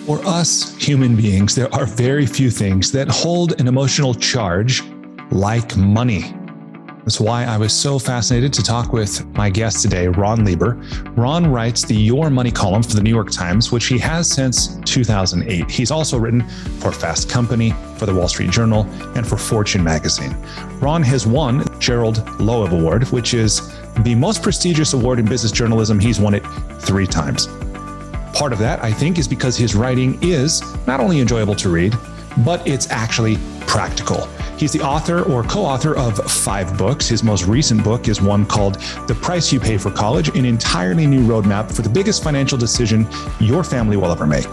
For us human beings, there are very few things that hold an emotional charge like money. That's why I was so fascinated to talk with my guest today, Ron Lieber. Ron writes the Your Money column for the New York Times, which he has since 2008. He's also written for Fast Company, for the Wall Street Journal, and for Fortune magazine. Ron has won Gerald Loeb Award, which is the most prestigious award in business journalism. He's won it 3 times. Part of that, I think, is because his writing is not only enjoyable to read, but it's actually practical. He's the author or co-author of 5 books. His most recent book is one called The Price You Pay for College, an entirely new roadmap for the biggest financial decision your family will ever make.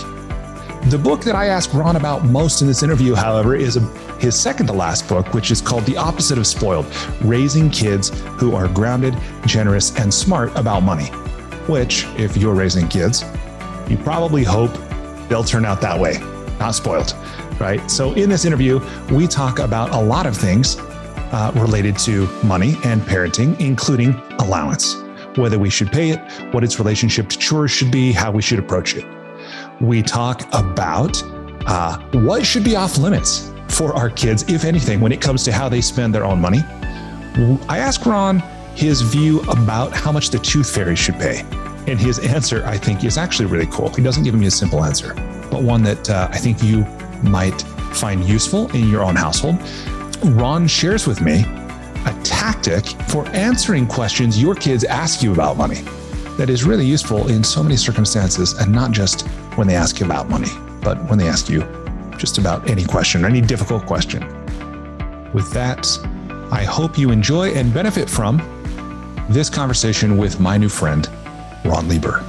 The book that I asked Ron about most in this interview, however, is his second to last book, which is called The Opposite of Spoiled: Raising Kids Who Are Grounded, Generous, and Smart About Money, which, if you're raising kids, you probably hope they'll turn out that way, not spoiled, right? So in this interview, we talk about a lot of things related to money and parenting, including allowance, whether we should pay it, what its relationship to chores should be, how we should approach it. We talk about what should be off limits for our kids, if anything, when it comes to how they spend their own money. I asked Ron his view about how much the tooth fairy should pay. And his answer, I think, is actually really cool. He doesn't give me a simple answer, but one that I think you might find useful in your own household. Ron shares with me a tactic for answering questions your kids ask you about money that is really useful in so many circumstances, and not just when they ask you about money, but when they ask you just about any question or any difficult question. With that, I hope you enjoy and benefit from this conversation with my new friend, Ron Lieber.